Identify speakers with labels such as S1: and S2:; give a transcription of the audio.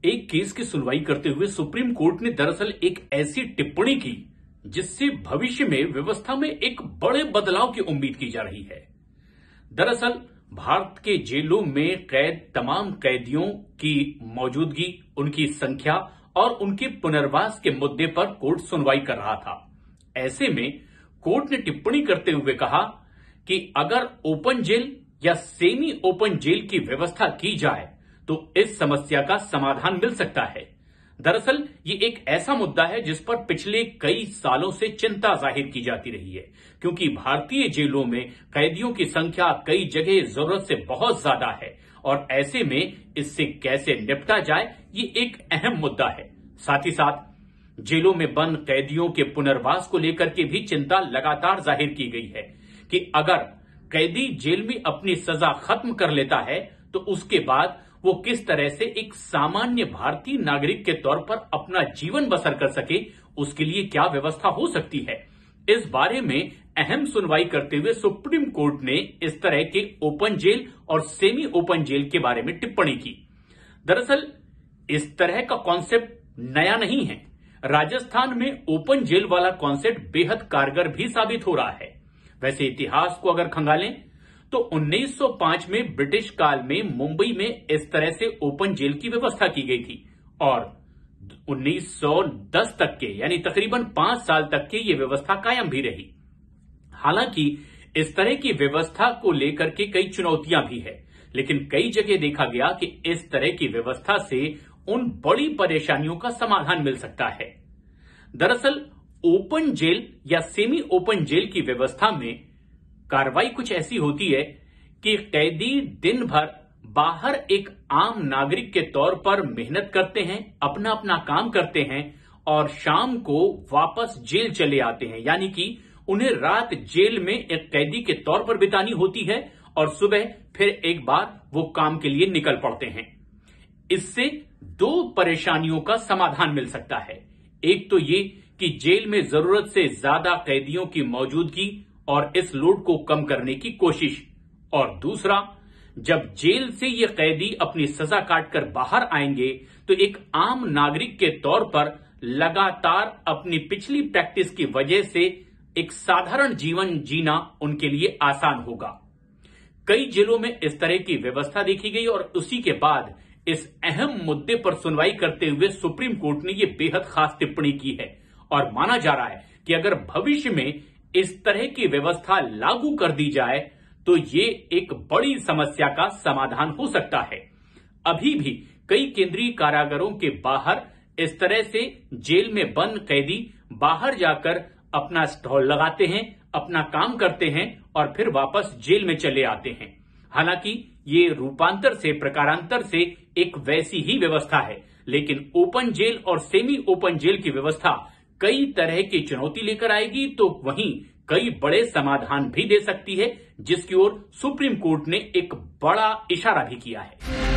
S1: एक केस की सुनवाई करते हुए सुप्रीम कोर्ट ने दरअसल एक ऐसी टिप्पणी की जिससे भविष्य में व्यवस्था में एक बड़े बदलाव की उम्मीद की जा रही है। दरअसल भारत के जेलों में कैद तमाम कैदियों की मौजूदगी, उनकी संख्या और उनके पुनर्वास के मुद्दे पर कोर्ट सुनवाई कर रहा था। ऐसे में कोर्ट ने टिप्पणी करते हुए कहा कि अगर ओपन जेल या सेमी ओपन जेल की व्यवस्था की जाए तो इस समस्या का समाधान मिल सकता है। दरअसल ये एक ऐसा मुद्दा है जिस पर पिछले कई सालों से चिंता जाहिर की जाती रही है, क्योंकि भारतीय जेलों में कैदियों की संख्या कई जगह जरूरत से बहुत ज्यादा है और ऐसे में इससे कैसे निपटा जाए ये एक अहम मुद्दा है। साथ ही साथ जेलों में बंद कैदियों के पुनर्वास को लेकर के भी चिंता लगातार जाहिर की गई है कि अगर कैदी जेल में अपनी सजा खत्म कर लेता है तो उसके बाद वो किस तरह से एक सामान्य भारतीय नागरिक के तौर पर अपना जीवन बसर कर सके, उसके लिए क्या व्यवस्था हो सकती है। इस बारे में अहम सुनवाई करते हुए सुप्रीम कोर्ट ने इस तरह के ओपन जेल और सेमी ओपन जेल के बारे में टिप्पणी की। दरअसल इस तरह का कॉन्सेप्ट नया नहीं है। राजस्थान में ओपन जेल वाला कॉन्सेप्ट बेहद कारगर भी साबित हो रहा है। वैसे इतिहास को अगर खंगालें तो 1905 में ब्रिटिश काल में मुंबई में इस तरह से ओपन जेल की व्यवस्था की गई थी और 1910 तक के यानी तकरीबन 5 साल तक के ये व्यवस्था कायम भी रही। हालांकि इस तरह की व्यवस्था को लेकर के कई चुनौतियां भी है, लेकिन कई जगह देखा गया कि इस तरह की व्यवस्था से उन बड़ी परेशानियों का समाधान मिल सकता है। दरअसल ओपन जेल या सेमी ओपन जेल की व्यवस्था में कार्रवाई कुछ ऐसी होती है कि कैदी दिन भर बाहर एक आम नागरिक के तौर पर मेहनत करते हैं, अपना अपना काम करते हैं और शाम को वापस जेल चले आते हैं, यानी कि उन्हें रात जेल में एक कैदी के तौर पर बितानी होती है और सुबह फिर एक बार वो काम के लिए निकल पड़ते हैं। इससे दो परेशानियों का समाधान मिल सकता है। एक तो ये कि जेल में जरूरत से ज्यादा कैदियों की मौजूदगी और इस लोड को कम करने की कोशिश, और दूसरा जब जेल से ये कैदी अपनी सजा काटकर बाहर आएंगे तो एक आम नागरिक के तौर पर लगातार अपनी पिछली प्रैक्टिस की वजह से एक साधारण जीवन जीना उनके लिए आसान होगा। कई जेलों में इस तरह की व्यवस्था देखी गई और उसी के बाद इस अहम मुद्दे पर सुनवाई करते हुए सुप्रीम कोर्ट ने यह बेहद खास टिप्पणी की है और माना जा रहा है कि अगर भविष्य में इस तरह की व्यवस्था लागू कर दी जाए तो ये एक बड़ी समस्या का समाधान हो सकता है। अभी भी कई केंद्रीय कारागारों के बाहर इस तरह से जेल में बंद कैदी बाहर जाकर अपना स्टॉल लगाते हैं, अपना काम करते हैं और फिर वापस जेल में चले आते हैं। हालांकि ये रूपांतर से, प्रकारांतर से एक वैसी ही व्यवस्था है, लेकिन ओपन जेल और सेमी ओपन जेल की व्यवस्था कई तरह की चुनौती लेकर आएगी तो वहीं कई बड़े समाधान भी दे सकती है, जिसकी ओर सुप्रीम कोर्ट ने एक बड़ा इशारा भी किया है।